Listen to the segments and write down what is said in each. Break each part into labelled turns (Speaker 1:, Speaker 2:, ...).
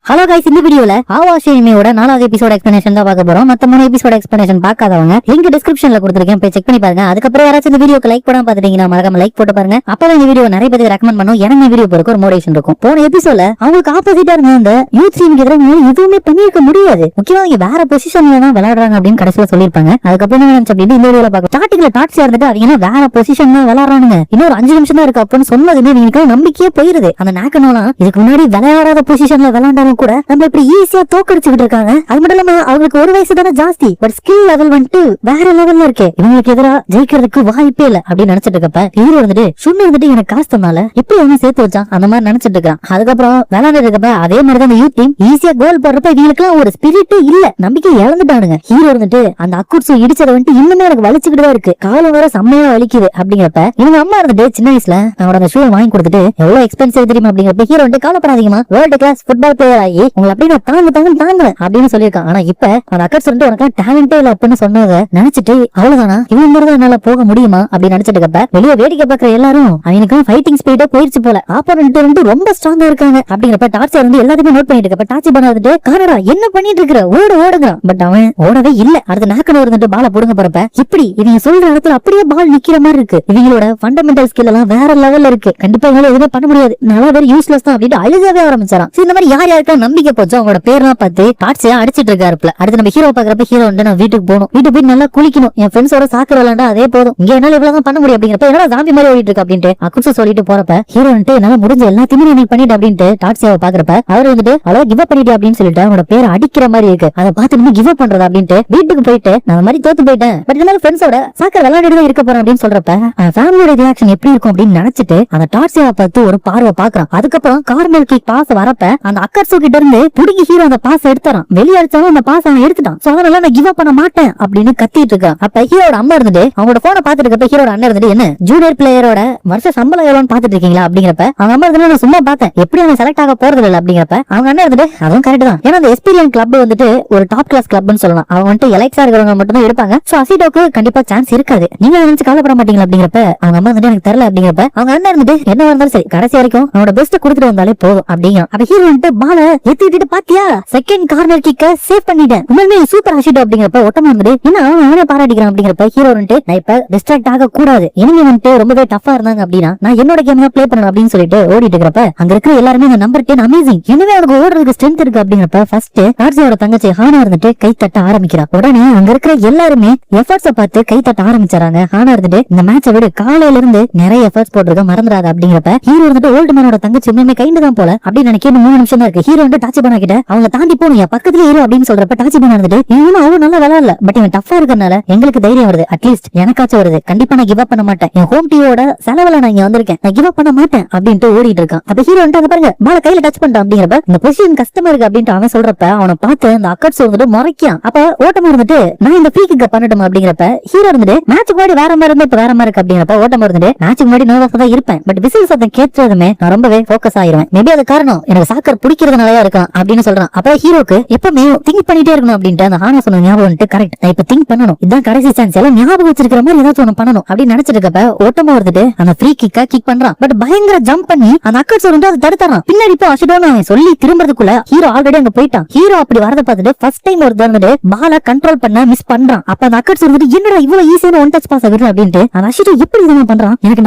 Speaker 1: Hello guys, இந்த வீடியோல ஆவாஷ் இனிமையோட 4வது எபிசோட் எக்ஸ்பிளனேஷன் தான் பார்க்க போறோம். மத்த 3 எபிசோட் எக்ஸ்பிளனேஷன் பார்க்காதவங்க லிங்க் டிஸ்கிரிப்ஷன்ல கொடுத்திருக்கேன், போய் செக் பண்ணி பாருங்க. அதுக்கப்புறம் யாராச்சும் இந்த வீடியோக்கு லைக் பண்ணாம பாத்துட்டீங்கன்னா மறக்காம லைக் போட்டு பாருங்க. அப்பதான் இந்த வீடியோ நிறைய பேருக்கு ரெக்கமெண்ட் பண்ணும். எனக்கு வீடியோ போறதுக்கு ஒரு மோட்டிவேஷன் இருக்கும். போன எபிசோட்ல அவங்களுக்கு ஆப்போசிட்டா இருந்த அந்த யூத் டீமுக்கு எதிராக எதுவுமே பண்ணிருக்க முடியாது. முக்கியமா இங்க வேற பொசிஷன்ல தான் விளையாடுறாங்க அப்படின்னு கடைசியில சொல்லிருப்பாங்க. அதுக்கப்புறம் என்ன நினைச்சு அப்படின்னு இந்த வீடியோல பார்க்க ஸ்டார்டிங்ல டாக்ஸியா இருந்துட்டு அவங்க வேற பொசிஷன் தான் விளையாடுறாங்க. இன்னொரு 5 நிமிஷம் தான் இருக்கு அப்படின்னு சொன்னதுமே நீங்க நம்பிக்கையே போயிருது. அந்த நாக்கனோலாம் இதுக்கு முன்னாடி விளையாடாத பொசிஷன்ல விளையாண்டாலும் கூட நம்ம இப்படி ஈஸியா தோக்கடிச்சுக்கிட்டு இருக்காங்க. அது மட்டும் இல்லாம அவங்களுக்கு ஒரு வயசு தானே ஜாஸ்தி, பட் ஸ்கில் லெவல் வந்துட்டு வேற லெவல்ல இருக்கு. இவங்களுக்கு எதிராக ஜெயிக்கிறதுக்கு வாய்ப்பே இல்ல அப்படின்னு நினைச்சிட்டு இருக்கப்ப ஹீரோ வந்துட்டு சும்மா இருந்துட்டு எனக்கு காசு தந்தால எப்படி அவன் சேர்த்து வச்சான் அந்த மாதிரி நினைச்சிட்டு இருக்கான். அதுக்கப்புறம் விளையாண்டு இருக்கப்ப அதே மாதிரிதான் அந்த யூத் டீம் ஈஸியா கோல் போடுறப்ப இவங்களுக்கு ஒரு ஸ்பிரிட் இல்ல, நம்பிக்கை இழந்துட்டானுங்க. ஹீரோ வந்துட்டு அந்த அக்குட்ஸு இடிச்சதை வந்துட்டு இன்னுமே எனக்கு வலிச்சுக்கிட்டு தான் இருக்கு, காலம் வர செம்மையா வலிக்குது அப்படிங்கிறப்ப இவங்க அம்மா இருந்துட்டு சின்ன வயசுல அவனோட அந்த ஷூ வாங்கி கொடுத்துட்டு எவ்வளவு எக்ஸ்பென்சிவ் தெரியுமா அப்படிங்கிறப்ப ஹீரோ வந்துட்டு கவலைப்படாதீங்கமா, வேர்ல்டு கிளாஸ் ஃபுட்பால் பிளேயர் ஆகி உங்களை அப்படி நான் தாங்க அப்படின்னு சொல்லியிருக்கான். ஆனா இப்ப அந்த அக்கட்ஸ் வந்துட்டு உனக்கு டேலண்டே இல்ல அப்படின்னு சொன்னதை நினைச்சிட்டு அவ்வளவுதானா இவன் மாதிரி என்னால போக முடியுமா அப்படின்னு நினைச்சிட்டு இருக்கப்ப வெளியே வேடிக்கை பார்க்கிற எல்லாரும் அவனுக்கு ஃபைட்டிங் ஸ்பீடே போயிருச்சு போல, ஆப்போனன்ட் வந்து ரொம்ப ஸ்ட்ராங்கா இருக்காங்க அப்படிங்கிறப்ப டார்ச்சர் வந்து எல்லாத்தையுமே நோட் பண்ணிட்டு இருக்கப்ப டார்ச்சி பண்ணாதுட்டு காரடா என்ன பண்ணிட்டு இருக்கிற ஓடுங்கிறான். பட் அவன் ஓடவே இல்ல. அடுத்த நாக்கன இருந்துட்டு பால புடுங்க போறப்ப இப்படி இவங்க சொல்ற இடத்துல அப்படியே பால் நிக்கிற மாதிரி இருக்கு. இவங்களோட ஃபண்டமெண்டல் ஸ்கில் எல்லாம் வேற லெவல்ல இருக்கு, கண்டிப்பா இவங்க எதுவுமே பண்ண முடியாது, நல்ல பேர் யூஸ்லெஸ் தான் அப்படின்னு அழுகவே ஆரம்பிச்சாராம். இந்த மாதிரி யார் யாருக்கா நம்பிக்கை போச்சோ அவங்களோட பேர்லாம் பார்த்து டார்ச்சியா அடிச்சிட்டு இருக்காருல. அடுத்து நம்ம ஹீரோ பாக்குறப்ப ஹீரோ வந்து நான் வீட்டுக்கு போகணும், வீட்டுக்கு போய் நல்லா குளிக்கணும், என் ஃப்ரெண்ட்ஸோட சாக்கர் விளையாண்டா அதே போதும், இங்க என்னால இவ்வளவுதான் பண்ண முடியும் அப்படிங்கிறப்ப என்னடா ஜாம்பி மாதிரி ஓடிட்டு இருக்கு அப்படின்ட்டு அக்குட்ஸ சொல்லிட்டு போறப்ப ஹீரோ வந்துட்டு என்னால முடிஞ்ச எல்லாத்தையுமே நீ பண்ணிட்டு அப்படின்ட்டு டார்ச்சியாவை பாக்குறப்ப அவர் வந்துட்டு அவ்வளவு கிவ் அப் பண்ணிட்டு அப்படின்னு சொல்லிட்டு அவனோட பேரை அடிக்கிற மாதிரி இருக்கு. அதை பார்த்து நீங்க கிவ் அப் பண்றது அப்படின்ட்டு வீட்டுக்கு போயிட்டு நான் மாதிரி தோத்து போயிட்டேன், பட் இந்த மாதிரி ஃப்ரெண்ட்ஸோட சாக்கர் விளையாடிட்டு தான் இருக்க போறேன் அப்படின்னு சொல்றப்ப ஃபேமிலியோட ரியாக்ஷன் எப்படி இருக்கும் அப்படின்னு நினைச்சிட்டு அந்த டார்ச்சியாவை பார்த்து ஒரு பார்வை பாக்குறான். அதுக்கப்புறம் கார்னல் கிக் பாஸ் வரப்ப அந்த அக்கட்ஸு கிட்ட இருந்து புடுங்கி ஹீரோ அந்த பாஸ் எடுத்துறான். வெளியே அடிச்சாலும் அந்த பாஸ் அவன் எடுத்துட்டான். சோ அதனால நான் கிவ் அப் பண்ண மாட்டேன் அப்படின்னு கத்திட்டு இருக்கான். அப்ப ஹீரோட அம்மா இருந்துட்டு அவங்களோட போனை பாத்துட்டு இருக்கப்ப ஹீரோட அண்ணன் இருந்துட்டு என்ன ஜூனியர் பிளேயரோட வருஷ சம்பளம் எவ்வளவுன்னு பாத்துட்டு இருக்கீங்களா அப்படிங்கிறப்ப அவங்க அம்மா இருந்துட்டு நான் சும்மா பார்த்தேன், எப்படி அவன் செலக்ட் ஆக போறது இல்ல அப்படிங்கிறப்ப அவங்க அண்ணன் இருந்துட்டு அதுவும் கரெக்ட் தான், ஏன்னா அந்த எஸ்பீரியன் கிளப் வந்துட்டு ஒரு டாப் கிளாஸ் கிளப்னு சொல்லலாம், அவங்க வந்துட்டு எலெக்ஸா இருக்கிறவங்க மட்டும் தான் எடுப்பாங்க. சோ அசிடோக்கு கண்டிப்பா சான்ஸ் இருக்காது, நீங்க நினைச்சு கவலைப்பட மாட்டீங்களா அப்படிங்கிறப்ப அவங்க அம்மா வந்துட்டு எனக்கு தெரியல அப்படிங்கிறப்ப அவங்க அண்ணன் இருந்துட்டு என்ன இருந்தாலும் சரி கடைசி வரைக்கும் அவனோட பெஸ்ட் கொடுத்துட்டு வந்தாலே போதும் அப்படிங்கிறான். அப்ப ஹீரோ வந்துட்டு பால எத்திட்டு பாத்தியா செகண்ட் கார்னர் கிக்க சேவ் பண்ணிட்டேன், உண்மையிலே சூப்பர் அசிடோ அப்படிங்கிறப்ப ஒட்டமா இருந்துட்டு என்ன அவனே பாராட்டிக்கிறான் அப்படிங்கிறப்ப ஹீரோ வந்துட்டு நான் இப்ப டிஸ்ட்ராக்ட் ஆக கூடாது, இனிமே வந்துட்டு ரொம்பவே டஃபா இருந்தாங்க அப்படின்னா நான் என்னோட கேம் பிளே பண்ணணும் அப்படின்னு சொல்லிட்டு ஓடிட்டு இருக்கிறப்ப அங்க இருக்கிற எல்லாருமே இந்த நம்பர் 10 அமேசிங், எனவே அவனுக்கு ஓடுறதுக்கு ஸ்ட்ரென்த் இருக்கு அப்படிங்கிறப்ப ஃபர்ஸ்ட் டார்ச்சியோட தங்கச்சி ஹானா இருந்துட்டு கை தட்ட ஆரம்பிக்கிறா. உடனே அங்க இருக்கிற எல்லாருமே எஃபர்ட்ஸ பார்த்து கை தட்ட ஆரம்பிச்சாங்க. ஹானா இருந்துட்டு இந்த மேட்சை விட காலையில இருந்து நிறைய எஃபர்ட்ஸ் போட்டுருக்க மறந்துடாது அப்படிங்கிறப்ப ஹீரோ இருந்துட்டு ஓல்டு மேனோட தங்கச்சி உண்மையுமே கைண்டு தான் போல அப்படின்னு நினைக்க 3 நிமிஷம் தான் இருக்கு. ஹீரோ வந்து டாச்சி பண்ணா கிட்ட அவங்க தாண்டி போகணும், என் பக்கத்துல இரு அப்படின்னு சொல்றப்ப டாச்சி பண்ணா இருந்துட்டு இவனும் அவனும் நல்லா விளையாடல, பட் இவன் டஃபா இருக்கறனால எங்களுக்கு தைரியம் வருது, அட்லீஸ்ட் எனக்காச்சும் வருது, கண்டிப்பா நான் கிவ் அப் பண்ண மாட்டேன், என் ஹோம் டீமோட செலவுல நான் இங்க வந்திருக்கேன், நான் கிவ் அப் பண்ண மாட்டேன் அப்படின்ட்டு ஓடிட்டு இருக்கான். அப்ப ஹீரோ வந்து பாருங்க பால கையில டச் பண்ணிட்டான் அப்படிங்கிறப்ப இந்த பொசிஷன் கஷ்டமா இருக்கு அப்படின்ட்டு அவன் சொல்றப்ப அவனை பார்த்து அந்த அக்கட்ஸ் வந்துட்டு முறைக்கான். அப்ப ஓட்டமா இருந்துட்டு நான் இந்த ஃப்ரீ கிக்க பண்ணட்டும் அப்படிங்கிறப்ப ஹீரோ இருந்துட்டு மேட்ச் முன்னாடி வேற மாதிரி இருந்து இப்ப வேற மாதிரி இருக்கு அப்படிங்கிறப்ப ஓட்டமா இருந்துட்டு மேட்ச் முன்னாடி நர்வஸா தான் இருப்பேன், பட் விசில் சத்தம் கேட்டதுமே நான் ரொம்பவே ஃபோக்கஸ் ஆயிருவேன், மேபி அது காரணம் எனக்கு சாக்கர் பிடிக்கிறதுனாலயா இருக்கலாம் அப்படின்னு சொல்றான். அப்ப ஹீரோக்கு எப்பவுமே திங்க் பண்ணிட்டே இருக்கணும் அப்படின்ட்டு அந்த ஹானா சொன்ன ஞாபகம் வந்துட்டு கரெக்ட், நான் இப்ப திங்க் பண்ணணும், இதான் கடைசி சான்ஸ், எல்லாம் ஞாபகம் வச்சிருக்கிற மாதிரி ஏதாச்சும் ஒண்ணு பண்ணணும் அப்படின்னு நினைச்சிட்டு இருக்கப்ப ஓட்டமா வந்துட்டு அந்த ஃப்ரீ கிக்க கிக் பண்றான். பட் பயங்கர ஜம்ப் பண்ணி அந்த அக்கட்ஸ் வந்து அதை தடுத்துறான். பின்னாடி இப்போ அசிடோன்னு அவன் சொல்லி திரும்பறதுக்குள்ள ஹீரோ ஆல்ரெடி அங்க போயிட்டான். ஹீரோ அப்படி வரத பார்த்துட்டு ஃபர்ஸ்ட் டைம் ஒரு தடவை பால கண்ட்ரோல் பண்ண மிஸ் பண்றான். அப்ப அந்த அக்கட்ஸ் வந்துட்டு என்னடா இவ்வளவு ஈஸியான ஒன் டச் பாஸ் ஆகுது அப்படின்ட்டு அந்த அசிடோ எப்படி இதெல்லாம் பண்றான் எனக்கு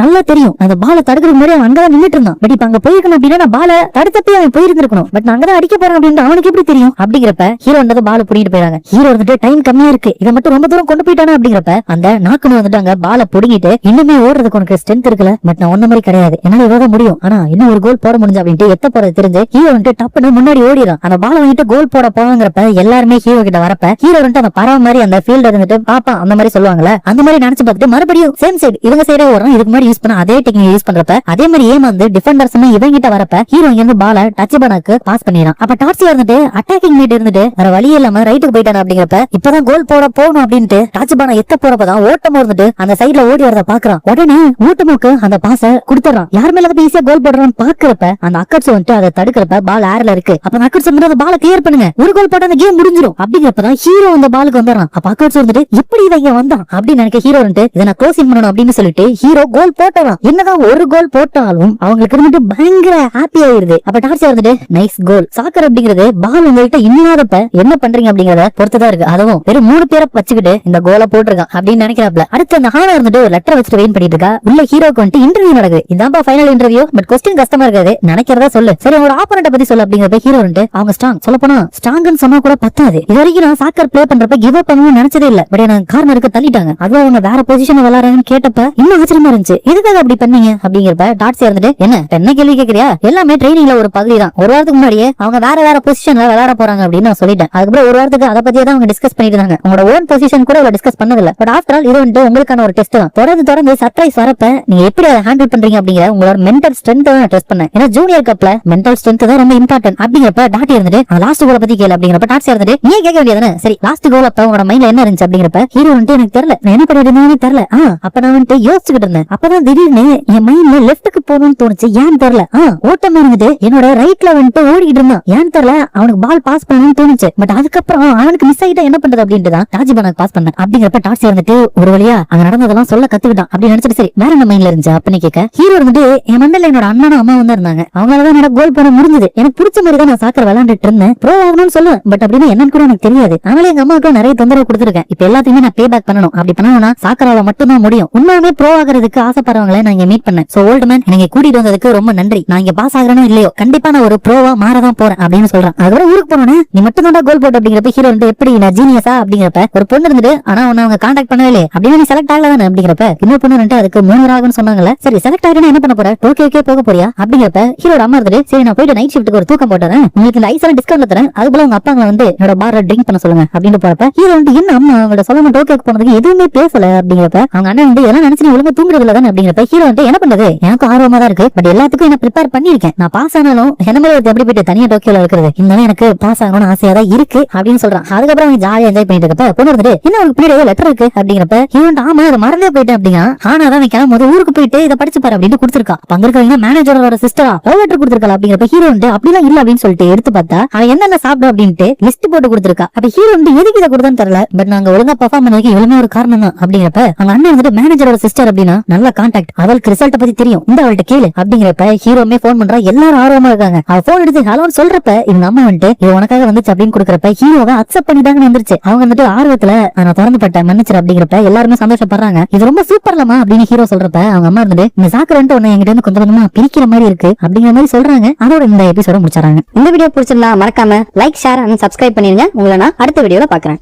Speaker 1: நல்லா தெரியும், அந்த பால தடுக்கிற முன்னாடி அவன் அங்கதான் நின்னுட்டு இருந்தான், பட் இப்ப அங்க போயிருக்கணும் அப்படின்னா நான் பால தடுத்தப்பே அவன் போயிருந்திருக்கணும், பட் நான் அங்கதான் அடிக்க போறேன் அப்படின்னு அவனுக்கு எப்படி தெரியும் அப்படிங்கிறப்ப ஹீரோ வந்து பால புடிங்கிட்டு போயிறாங்க. ஹீரோ வந்துட்டு டைம் கம்மியா இருக்கு, இதை மட்டும் ரொம்ப தூரம் கொண்டு போயிட்டானே அப்படிங்கிறப்ப அந்த நாக்குன்னு வந்துட்டு அங்க பால புடிங்கிட்டு இன்னுமே ஓடுறதுக்கு உனக்கு ஸ்ட்ரென்த் இருக்குல்ல, பட் நான் ஒன்ன மாதிரி கிடையாது, என்னால இவ்வளவு முடியும், ஆனா இன்னும் ஒரு கோல் போட முடிஞ்சு அப்படின்ட்டு எத்த போறது தெரிஞ்சு ஹீரோ வந்துட்டு டப்புன்னு முன்னாடி ஓடிறான். அந்த பால வந்துட்டு கோல் போட போவாங்கிறப்ப எல்லாருமே ஹீரோ கிட்ட வரப்ப ஹீரோ வந்துட்டு அந்த பறவை மாதிரி அந்த ஃபீல்ட் இருந்துட்டு பாப்பா அந்த மாதிரி சொல்லுவாங்கல்ல, அந்த மாதிரி நினைச்சு பார்த்துட்டு மறுபடியும் சேம் சைடு இவங்க சைடே ஓடுறான். இதுக்கு மாதிரி யூஸ் பண்ண அதே டெக்னிக் யூஸ் பண்றப்ப அதே மாதிரி ஏமாந்து டிஃபெண்டர்ஸ் இவங்க கிட்ட வரப்ப ஹீரோ இங்க இருந்து பால டச் பண்ணாக்கு பாஸ் பண்ணிடுறான். அப்ப டார்ச்சியா இருந்துட்டு அட்டாக்கிங் மீட் இருந்துட்டு வேற வழி இல்லாம ரைட்டுக்கு போயிட்டான் அப்படிங்கிறப்ப இப்பதான் கோல் போட போகணும் அப்படின்ட்டு டச் பண்ண எத்த போறப்பதான் ஓட்டமா இருந்துட்டு அந்த சைடுல ஓடி வரத பாக்குறான். உடனே ஓட்டமுக்கு அந்த பாச கொடுத்துறான். யார் மேல ஈஸியா கோல் போடுறான்னு பாக்குறப்ப அந்த அக்கட்ஸ் வந்துட்டு அதை தடுக்கிறப்ப பால் ஏர்ல இருக்கு. அப்ப அக்கட்ஸ் வந்து அந்த பால கிளியர் பண்ணுங்க, ஒரு கோல் போட்டா அந்த கேம் முடிஞ்சிடும் அப்படிங்கிறப்பதான் ஹீரோ அந்த பாலுக்கு வந்துடுறான். அப்ப அக்கட்ஸ் வந்துட்டு எப்படி இவங்க வந்தான் அப்படின்னு நினைக்க ஹீரோ வந்துட்டு இதை நான் க்ளோசிங் பண்ணணும் அப்படின்னு சொல்லிட்டு ஹீரோ கோல் போட்டான். என்னதான் ஒரு கோல் போட்டாலும் அவங்களுக்கு இருந்துட்டு பயங்கர ஹாப்பி ஆயிருது. அப்ப டார்ச்சியா இருந்துட்டு நைஸ் கோல். சாக்கர் அப்படிங்கிறது பால் உங்ககிட்ட இல்லாதப்ப என்ன பண்றீங்க அப்படிங்கறத பொறுத்துதான் இருக்கு. அதுவும் வெறும் 3 பேரை வச்சுக்கிட்டு இந்த கோலை போட்டிருக்கான் அப்படின்னு நினைக்கிறாப்ல. அடுத்து அந்த ஹானா இருந்துட்டு ஒரு லெட்டர் வச்சுட்டு வெயிட் பண்ணிட்டு இருக்கா. உள்ள ஹீரோக்கு வந்துட்டு இன்டர்வியூ நடக்குது. இதான்ப்பா ஃபைனல் இன்டர்வியூ, பட் கொஸ்டின் கஷ்டமா இருக்காது, நினைக்கிறதா சொல்லு. சரி உங்களோட ஆப்போனன்ட் பத்தி சொல்லு அப்படிங்கறப்ப ஹீரோ வந்துட்டு அவங்க ஸ்ட்ராங், சொல்ல போனா ஸ்ட்ராங்னு சொன்னா கூட பத்தாது. இது வரைக்கும் நான் சாக்கர் பிளே பண்றப்ப கிவ் அப் பண்ணணும்னு நினைச்சதே இல்ல, பட் எனக்கு கார்னருக்கு தள்ளிட்டாங்க. அதுவும் அவங்க வேற பொசிஷன் விளையாடுறாங்கன்னு கேட்டப்ப இன்னும் ஆச்சரியமா இருந்துச்சு. எதுக்காக அப்படி பண்ணீங்க அப்படிங்கிறப்ப டாட்ஸி இருந்துட்டு என்ன கேள்வி கேக்குறியா, எல்லாமே ட்ரைனிங்ல ஒரு பகுதி தான். ஒரு வாரத்துக்கு முன்னாடியே அவங்க வேற பொசிஷன்ல விளையாட போறாங்க அப்படின்னு நான் சொல்லிட்டேன். அதுக்கப்புறம் ஒரு வாரத்துக்கு அதை பத்தியே தான் அவங்க டிஸ்கஸ் பண்ணிட்டு இருந்தாங்க. உங்களோட ஓன் பொசிஷன் கூட இவ்வளவு டிஸ்கஸ் பண்ணதில்ல. பட் ஆஃப்டர் ஆல் இது வந்துட்டு உங்களுக்கான ஒரு டெஸ்ட் தான். தொடர்ந்து சர்ப்ரைஸ் வரப்ப நீங்க எப்படி அதை ஹேண்டில் பண்றீங்க அப்படிங்கிற உங்களோட மென்டல் ஸ்ட்ரென்த் தான் டெஸ்ட் பண்ணேன். ஏன்னா ஜூனியர் கப்ல மென்டல் ஸ்ட்ரென்த் தான் ரொம்ப இம்பார்ட்டன்ட் அப்படிங்கிறப்ப டாட்டி இருந்துட்டு லாஸ்ட் கோலை பத்தி கேளு அப்படிங்கிறப்ப டாட்ஸி இருந்துட்டு நீ கேட்க வேண்டியதானே. சரி லாஸ்ட் கோல் அப்ப உங்களோட மைண்ட்ல என்ன இருந்துச்சு அப்படிங்கிறப்ப ஹீரோ வந்துட்டு எனக்கு தெரியல, நான் என்ன பண்ணிட்டு தெரியல. அப்ப நான் வந்துட்டு யோசிச்சுக்கிட்டு இருந்தேன். அப்பதான் திடீர்னு என் மைண்ட்ல லெஃப்ட்டுக்கு போகணும்னு தோணுச்சு, ஏன்னு தெரியல. ஓட்டம் இருந்துட்டு என்னோட ரைட்ல வந்துட்டு ஓடிக்கிட்டு இருந்தான், ஏன்னு தெரியல. அவனுக்கு பால் பாஸ் பண்ணணும்னு தோணுச்சு, பட் அதுக்கப்புறம் அவனுக்கு மிஸ் ஆகிட்டா என்ன பண்றது அப்படின்ட்டு தான் டாஜிபானுக்கு பாஸ் பண்ணேன் அப்படிங்கிறப்ப டாட்ஸி வந்துட்டு ஒரு வழியா அங்க நடந்ததெல்லாம் சொல்ல கத்துக்கிட்டான் அப்படின்னு நினைச்சிட்டு சரி வேற என்ன மைண்ட்ல இருந்துச்சு அப்படின்னு கேட்க ஹீரோ வந்துட்டு என் மண்டல என்னோட அண்ணனும் அம்மாவும் தான் இருந்தாங்க. அவங்களாலதான் என்னோட கோல் பண்ண முடிஞ்சது. எனக்கு பிடிச்ச மாதிரி தான் நான் சாக்கர் விளையாண்டுட்டு இருந்தேன். ப்ரோ ஆகணும்னு சொல்லுவேன், பட் அப்படின்னு என்னன்னு கூட எனக்கு தெரியாது. அதனால எங்க அம்மாவுக்கு நிறைய தொந்தரவு கொடுத்துருக்கேன். இப்ப எல்லாத்தையுமே நான் பே பேக் பண்ணணும். அப்படி பண்ணணும்னா சாக்கரால மட்டும் தான் முடியும். உண்மையுமே ப்ரோ ஆகிறதுக்கு ஆசைப்படுறவங்களை நான் இங்க மீட் பண்ணேன். சோ ஓல்டு மேன் எனக்கு கூட்டிட்டு வந்ததுக்கு ரொம்ப நன்றி. நான் இங்க பாஸ் ஆகிறனோ இல்லையோ கண்டிப்பா நான் ஒரு ப்ரோவா மாறதான் போறேன் அப்படின்னு சொல்றேன். அதுக்கப்புறம் ஊருக்கு போனோன்னே நீ மட்டும் தான் கோல் போட்டு அப்படிங்கிறப்ப ஹீரோ வந்து எப்படி நான் ஜீனியஸா அப்படிங்கிறப்ப ஒரு பொண்ணு இருந்துட்டு ஆனா உன்னை அவங்க கான்டாக்ட் பண்ணவே இல்லையே அப்படின்னு நீ செலக்ட் ஆகல தானே அப்படிங்கிறப்ப இன்னொரு பொண்ணு வந்துட்டு அதுக்கு 3 ஆகும்னு சொன்னாங்கல்ல. சரி செலக்ட் ஆகினா என்ன பண்ண போற, டோக்கியோக்கே போக போறியா அப்படிங்கிறப்ப ஹீரோட அம்மா இருந்துட்டு சரி நான் போயிட்டு நைட் ஷிஃப்ட்டுக்கு ஒரு தூக்கம் போட்டுறேன், உங்களுக்கு இந்த ஐஸ் டிஸ்கவுண்ட்ல தரேன், அது போல உங்க அப்பாங்க வந்து என்னோட பார ட்ரிங்க் பண்ண சொல்லுங்க அப்படின்னு போறப்ப ஹீரோ வந்து என்ன அம்மா அவங்களோட சொல்லாம டோக்கியோக்கு போனதுக்கு எதுவுமே பேசல அப்படிங்கிறப்ப அவங்க அண்ணன் வந்து எல்லாம் நினைச்சு ஒழுங்கா தூங்குறதுல தானே அப்படிங்கிறப்ப ஹீரோ வந்து என்ன பண்றது எனக்கு ஆர்வமா தான் இருக்கு, பட் எல்லாத்துக்கும் என்ன ப்ரிப்பேர் பண்ணிருக்கேன். நான் பாஸ் ஆனாலும் என்ன மாதிரி எப்படி போயிட்டு தனியா டோக்கியோல இருக்கிறது இருந்தாலும் எனக்கு பாஸ் ஆகணும்னு ஆசையா தான் இருக்கு அப்படின்னு சொல்றான். அதுக்கப்புறம் அவங்க ஜாலியா என்ஜாய் பண்ணிட்டு இருக்கப்ப பொண்ணு வந்துட்டு என்ன உனக்கு பின்னாடி லெட்டர் இருக்கு அப்படிங்கிறப்ப ஹீரோ ஆமா அதை மறந்தே போயிட்டேன் அப்படிங்க. ஆனா தான் கிளம்பும் போது ஊருக்கு போயிட்டு இதை படிச்சு பாரு அப்படின்னு கொடுத்துருக்கா. அங்க இருக்கவங்க மேனேஜரோட சிஸ்டரா லவ் லெட்டர் கொடுத்துருக்கா அப்படிங்கிறப்ப ஹீரோ வந்து அப்படிலாம் இல்ல அப்படின்னு சொல்லிட்டு எடுத்து பார்த்தா அவன் என்னென்ன சாப்பிடும் அப்படின்ட்டு லிஸ்ட் போட்டு கொடுத்துருக்கா. அப்ப ஹீரோ வந்து எதுக்கு இதை கொடுத்தான்னு தெரியல, பட் நாங்க ஒழுங்கா பெர்ஃபார்ம் பண்ணதுக்கு இவ்வளவு ஒரு காரணம் தான் அப்படிங்கிறப்ப அவங்க அண்ணன் வந்துட்டு மேனேஜரோட சிஸ்டர் அப்படின்னா நல்ல கான்டாக்ட், அவளுக்கு ரிசல்ட் பத்தி தெரியும், இந்த அவள்கிட்ட கேளு அப்படிங்கிறப்ப ஹீரோமே போன் பண்றா. எல்லாரும் ஆர்வமா இருக்காங்க. அவ போன் எடுத்து ஹலோன்னு சொல்றப்ப இவங்க அம்மா வந்துட்டு இது உனக்காக வந்துச்சு அப்படின்னு கொடுக்கறப்ப ஹீரோவை அக்செப்ட் பண்ணிட்டாங்கன்னு வந்துருச்சு. அவங்க வந்துட்டு ஆர்வத்துல நான் திறந்து பட்டேன் மன்னிச்சிரு அப்படிங்கிறப்ப எல்லாருமே சந்தோஷப்படுறாங்க. இது ரொம்ப சூப்பர்லமா அப்படின்னு ஹீரோ சொல்றப்ப அவங்க அம்மா இருந்துட்டு இந்த சாக்கரன்ட்டு உன்னை என்கிட்ட இருந்து கொஞ்சம் கொஞ்சமா பிரிக்கிற மாதிரி இருக்கு அப்படிங்கிற மாதிரி சொல்றாங்க. அதோட இந்த எபிசோட முடிச்சாங்க. இந்த வீடியோ பிடிச்சிருந்தா மறக்காம லைக் ஷேர் அண்ட் சப்ஸ்கிரைப் பண்ணிருங்க. உங்களை நான் அடுத்த வீடியோல பாக்குறேன்.